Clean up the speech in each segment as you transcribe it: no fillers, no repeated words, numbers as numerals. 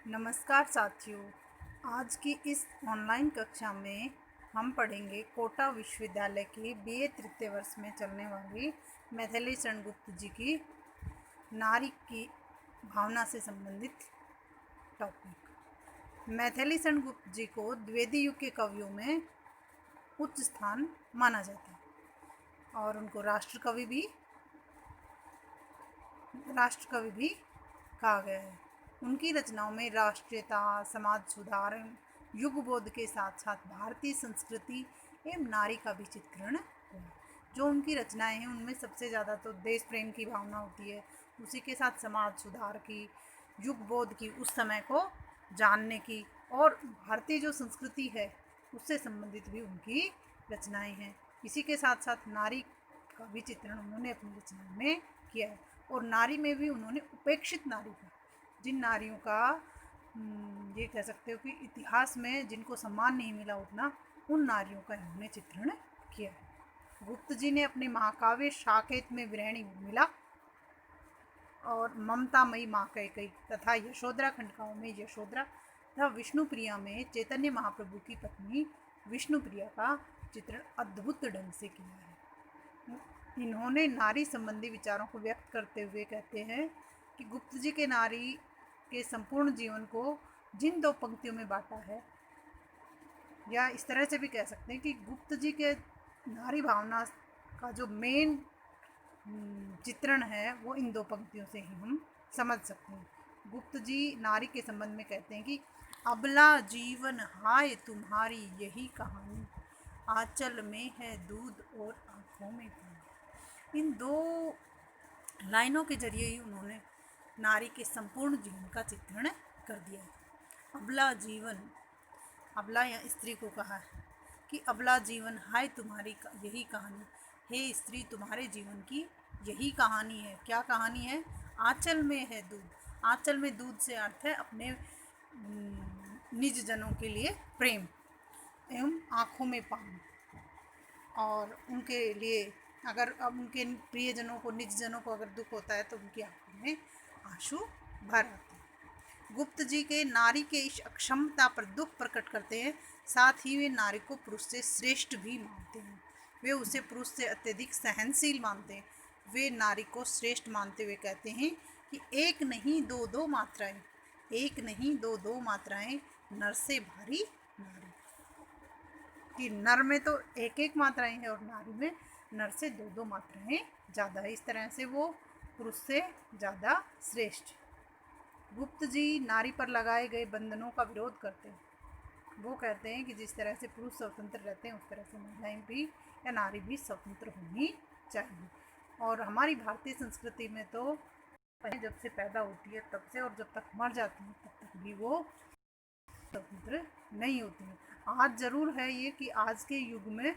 नमस्कार साथियों। आज की इस ऑनलाइन कक्षा में हम पढ़ेंगे कोटा विश्वविद्यालय की बीए तृतीय वर्ष में चलने वाली मैथिली शरण गुप्त जी की नारी की भावना से संबंधित टॉपिक। मैथिली शरण गुप्त जी को द्विवेदी युग के कवियों में उच्च स्थान माना जाता है और उनको राष्ट्रकवि भी कहा गया है। उनकी रचनाओं में राष्ट्रीयता, समाज सुधार, युग बोध के साथ साथ भारतीय संस्कृति एवं नारी का भी चित्रण है। जो उनकी रचनाएं हैं उनमें सबसे ज़्यादा तो देश प्रेम की भावना होती है, उसी के साथ समाज सुधार की, युग बोध की, उस समय को जानने की, और भारतीय जो संस्कृति है उससे संबंधित भी उनकी रचनाएं हैं। इसी के साथ साथ नारी का भी चित्रण उन्होंने अपनी रचनाओं में किया है और नारी में भी उन्होंने उपेक्षित नारी का, जिन नारियों का ये कह सकते हो कि इतिहास में जिनको सम्मान नहीं मिला उतना, उन नारियों का इन्होंने चित्रण किया है। गुप्त जी ने अपने महाकाव्य साकेत में विरहिणी उर्मिला और ममतामयी माँ कैकेयी तथा यशोधरा खंडकाओं में यशोधरा तथा विष्णुप्रिया में चैतन्य महाप्रभु की पत्नी विष्णुप्रिया का चित्रण अद्भुत ढंग से किया है। इन्होंने नारी संबंधी विचारों को व्यक्त करते हुए कहते हैं कि गुप्त जी के नारी के संपूर्ण जीवन को जिन दो पंक्तियों में बांटा है, या इस तरह से भी कह सकते हैं कि गुप्त जी के नारी भावना का जो मेन चित्रण है वो इन दो पंक्तियों से ही हम समझ सकते हैं। गुप्त जी नारी के संबंध में कहते हैं कि अबला जीवन हाय तुम्हारी यही कहानी, आंचल में है दूध और आँखों में पानी। इन दो लाइनों के जरिए ही उन्होंने नारी के संपूर्ण जीवन का चित्रण कर दिया है। अबला जीवन, अबला या स्त्री को कहा है कि अबला जीवन हाय तुम्हारी यही कहानी, हे स्त्री तुम्हारे जीवन की यही कहानी है। क्या कहानी है? आंचल में है दूध। आंचल में दूध से अर्थ है अपने निज जनों के लिए प्रेम एवं आँखों में पानी, और उनके लिए अगर अब उनके प्रियजनों को, निज जनों को अगर दुख होता है तो उनकी आँखों में आंसू भर आते हैं। गुप्त जी के नारी के इस अक्षमता पर दुख प्रकट करते हैं, साथ ही वे नारी को पुरुष से श्रेष्ठ भी मानते हैं। वे उसे पुरुष से अत्यधिक सहनशील मानते हैं। वे नारी को श्रेष्ठ मानते हुए कहते हैं कि एक नहीं दो दो मात्राएं, एक नहीं दो दो मात्राएं नर से भारी नारी। कि नर में तो एक एक मात्राएं हैं और नारी में नर से दो दो मात्राएं ज़्यादा है। इस तरह से वो पुरुष से ज़्यादा श्रेष्ठ। गुप्त जी नारी पर लगाए गए बंधनों का विरोध करते हैं। वो कहते हैं कि जिस तरह से पुरुष स्वतंत्र रहते हैं उस तरह से महिलाएं भी या नारी भी स्वतंत्र होनी चाहिए। और हमारी भारतीय संस्कृति में तो जब से पैदा होती है तब से और जब तक मर जाती है तब तक भी वो स्वतंत्र नहीं होती है। आज ज़रूर है ये कि आज के युग में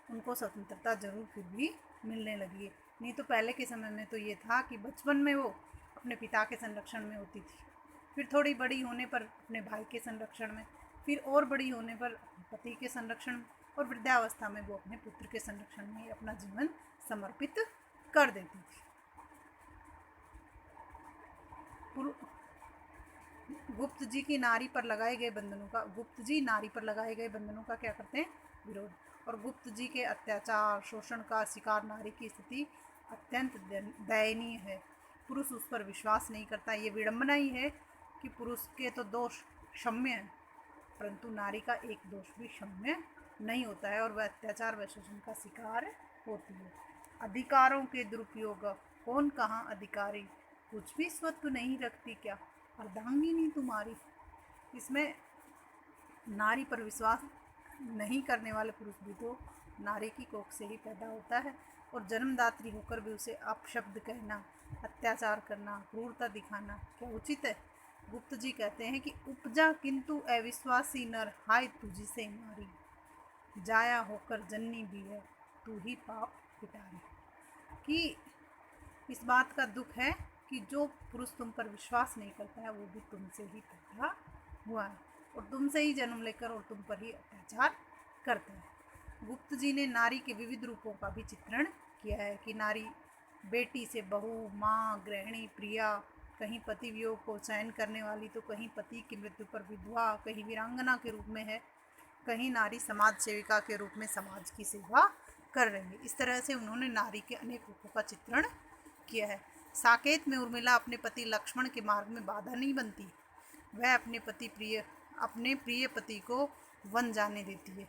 उनको स्वतंत्रता ज़रूर फिर भी मिलने लगी है। नहीं तो पहले के समय में तो ये था कि बचपन में वो अपने पिता के संरक्षण में होती थी, फिर थोड़ी बड़ी होने पर अपने भाई के संरक्षण में, फिर और बड़ी होने पर पति के संरक्षण में, और वृद्धावस्था में वो अपने पुत्र के संरक्षण में अपना जीवन समर्पित कर देती थी। गुप्त जी की नारी पर लगाए गए बंधनों का, गुप्त जी नारी पर लगाए गए बंधनों का क्या करते हैं? विरोध। और गुप्त जी के अत्याचार, शोषण का शिकार नारी की स्थिति अत्यंत दयनीय है। पुरुष उस पर विश्वास नहीं करता। ये विडंबना ही है कि पुरुष के तो दोष क्षम्य हैं, परंतु नारी का एक दोष भी क्षम्य नहीं होता है और वह अत्याचार व शोषण का शिकार होती है। अधिकारों के दुरुपयोग, कौन कहाँ अधिकारी, कुछ भी स्वत्व नहीं रखती क्या, अर्धांगिनी तुम्हारी। इसमें नारी पर विश्वास नहीं करने वाले पुरुष भी तो नारी की कोख से ही पैदा होता है, और जन्मदात्री होकर भी उसे अपशब्द कहना, अत्याचार करना, क्रूरता दिखाना क्या उचित है? गुप्त जी कहते हैं कि उपजा किंतु अविश्वासी नर, हाय तुझी से नारी, जाया होकर जननी भी है तू ही पाप पिटारी। कि इस बात का दुख है कि जो पुरुष तुम पर विश्वास नहीं करता है वो भी तुमसे ही पैदा हुआ है और तुमसे ही जन्म लेकर और तुम पर ही अत्याचार करता है। गुप्त जी ने नारी के विविध रूपों का भी चित्रण किया है कि नारी बेटी से बहू, माँ, गृहिणी, प्रिया, कहीं पति वियोग को सहन करने वाली तो कहीं पति की मृत्यु पर विधवा, कहीं वीरांगना के रूप में है, कहीं नारी समाज सेविका के रूप में समाज की सेवा कर रही है। इस तरह से उन्होंने नारी के अनेक रूपों का चित्रण किया है। साकेत में उर्मिला अपने पति लक्ष्मण के मार्ग में बाधा नहीं बनती, वह अपने प्रिय पति को वन जाने देती है।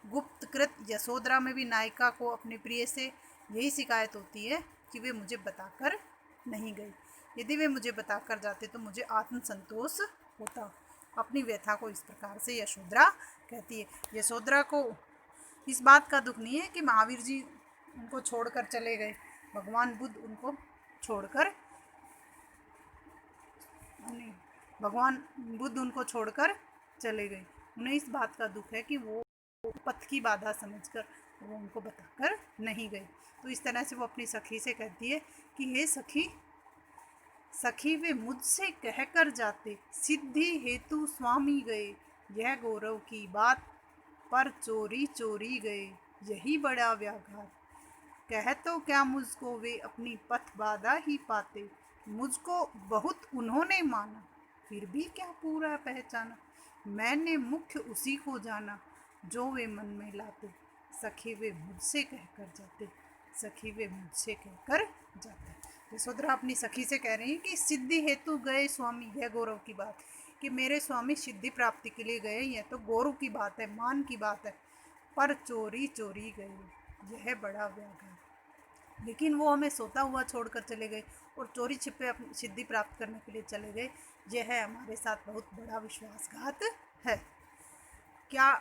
गुप्तकृत यशोधरा में भी नायिका को अपने प्रिय से यही शिकायत होती है कि वे मुझे बताकर नहीं गई, यदि वे मुझे बताकर जाते तो मुझे आत्मसंतोष होता। अपनी व्यथा को इस प्रकार से यशोधरा कहती है। यशोधरा को इस बात का दुख नहीं है कि महावीर जी उनको छोड़कर चले गए, भगवान बुद्ध उनको छोड़कर चले गए। उन्हें इस बात का दुख है कि वो पथ की बाधा समझकर वो उनको बताकर नहीं गई। तो इस तरह से वो अपनी सखी से कहती है कि हे सखी वे मुझसे कहकर जाते, सिद्धि हेतु स्वामी गए, यह गौरव की बात पर चोरी चोरी गए, यही बड़ा व्याघात। कह तो क्या मुझको वे अपनी पथ बाधा ही पाते, मुझको बहुत उन्होंने माना, फिर भी क्या पूरा पहचाना। मैंने मुख्य उसी को जाना जो वे मन में लाते, सखी वे मुझसे कहकर जाते, सखी वे मुझसे कहकर जाते। यशोधरा अपनी सखी से कह रही है कि सिद्धि हेतु गए स्वामी, यह गौरव की बात कि मेरे स्वामी सिद्धि प्राप्ति के लिए गए, यह तो गौरव की बात है, मान की बात है, पर चोरी चोरी गए, यह बड़ा व्याघात। लेकिन वो हमें सोता हुआ छोड़कर चले गए और चोरी छिपे अपनी सिद्धि प्राप्त करने के लिए चले गए, यह हमारे साथ बहुत बड़ा विश्वासघात है। क्या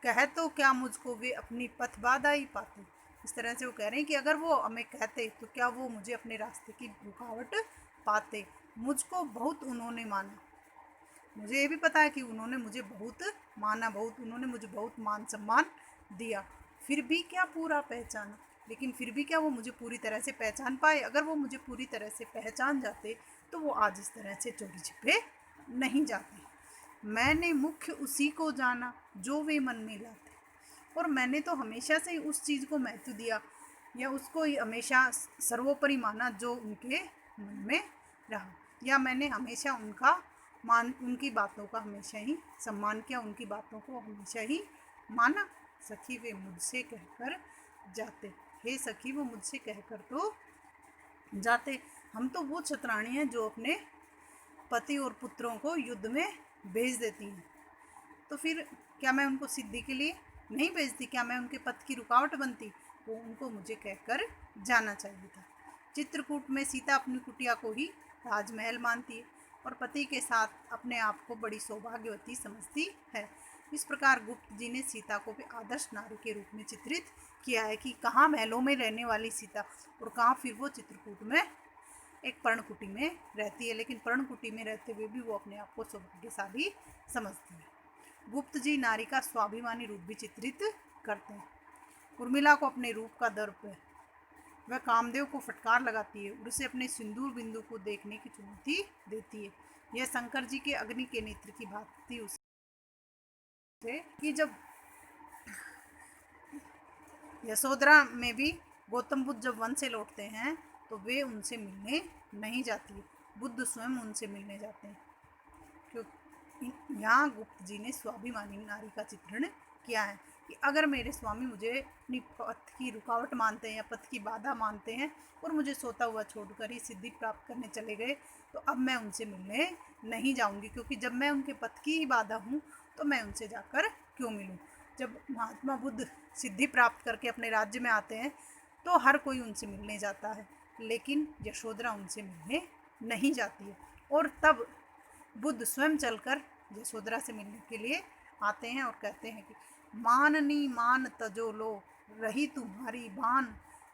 कह तो क्या मुझको वे अपनी पथ बाधा ही पाते। इस तरह से वो कह रहे हैं कि अगर वो हमें कहते तो क्या वो मुझे अपने रास्ते की रुकावट पाते। मुझको बहुत उन्होंने माना, मुझे ये भी पता है कि उन्होंने मुझे बहुत माना, उन्होंने मुझे बहुत मान सम्मान दिया, फिर भी क्या पूरा पहचाना। लेकिन फिर भी क्या वो मुझे पूरी तरह से पहचान पाए। अगर वो मुझे पूरी तरह से पहचान जाते तो वो आज इस तरह से चोरी छिपे नहीं जाते। मैंने मुख्य उसी को जाना जो वे मन में लाते, और मैंने तो हमेशा से उस चीज़ को महत्व दिया या उसको हमेशा सर्वोपरि माना जो उनके मन में रहा, या मैंने हमेशा उनकी बातों का हमेशा ही सम्मान किया, उनकी बातों को हमेशा ही माना। सखी वे मुझसे कहकर जाते, हे सखी वो मुझसे कहकर तो जाते। हम तो वो छतरानी हैं जो अपने पति और पुत्रों को युद्ध में भेज देती हैं, तो फिर क्या मैं उनको सिद्धि के लिए नहीं भेजती, क्या मैं उनके पथ की रुकावट बनती। वो उनको मुझे कहकर जाना चाहिए था। चित्रकूट में सीता अपनी कुटिया को ही राजमहल मानती है और पति के साथ अपने आप को बड़ी सौभाग्यवती समझती है। इस प्रकार गुप्त जी ने सीता को भी आदर्श नारी के रूप में चित्रित किया है कि कहाँ महलों में रहने वाली सीता और कहाँ फिर वो चित्रकूट में एक पर्णकुटी में रहती है, लेकिन पर्णकुटी में रहते हुए भी वो अपने आप को सौभाग्यशाली समझती है। गुप्त जी नारी का स्वाभिमानी रूप भी चित्रित करते हैं। उर्मिला को अपने रूप का दर्प है, वह कामदेव को फटकार लगाती है और उसे अपने सिंदूर बिंदु को देखने की चुनौती देती है। यह शंकर जी के अग्नि के नेत्र की बात थी उसे कि जब यशोधरा में भी गौतम बुद्ध जब वन से लौटते हैं तो वे उनसे मिलने नहीं जाती, बुद्ध स्वयं उनसे मिलने जाते हैं। क्योंकि यहाँ गुप्त जी ने स्वाभिमानी नारी का चित्रण किया है कि अगर मेरे स्वामी मुझे अपनी पथ की रुकावट मानते हैं या पथ की बाधा मानते हैं और मुझे सोता हुआ छोड़कर ही सिद्धि प्राप्त करने चले गए, तो अब मैं उनसे मिलने नहीं जाऊंगी, क्योंकि जब मैं उनके पथ की ही बाधा हूँ तो मैं उनसे जाकर क्यों मिलूँ। जब महात्मा बुद्ध सिद्धि प्राप्त करके अपने राज्य में आते हैं तो हर कोई उनसे मिलने जाता है, लेकिन यशोधरा उनसे मिलने नहीं जाती है। और तब बुद्ध स्वयं चलकर यशोधरा से मिलने के लिए आते हैं और कहते हैं कि माननी मान तजो लो, रही तुम्हारी बान,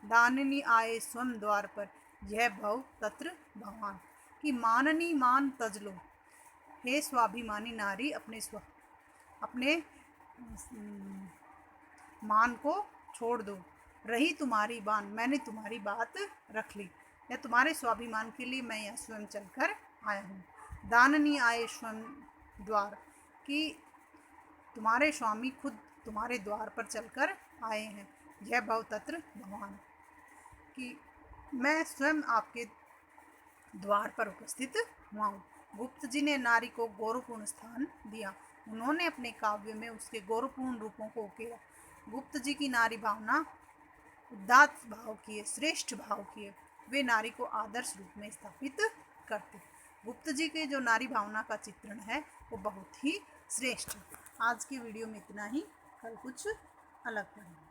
दाननी आए स्वयं द्वार पर, यह भव तत्र भगवान। कि माननी मान तज लो, हे स्वाभिमानी नारी अपने मान को छोड़ दो, रही तुम्हारी बान, मैंने तुम्हारी बात रख ली, या तुम्हारे स्वाभिमान के लिए मैं यहाँ स्वयं चलकर आया हूँ। दाननी आए स्वयं द्वार, कि तुम्हारे स्वामी खुद तुम्हारे द्वार पर चलकर आए हैं, यह भव तत्र भगवान। कि मैं स्वयं आपके द्वार पर उपस्थित हुआ हूँ। गुप्त जी ने नारी को गौरवपूर्ण स्थान दिया। उन्होंने अपने काव्य में उसके गौरवपूर्ण रूपों को उकेरा। गुप्त जी की नारी भावना उदात्त भाव की है, श्रेष्ठ भाव की है। वे नारी को आदर्श रूप में स्थापित करते। गुप्त जी के जो नारी भावना का चित्रण है वो बहुत ही श्रेष्ठ है। आज की वीडियो में इतना ही, कल कुछ अलग पढ़ेंगे।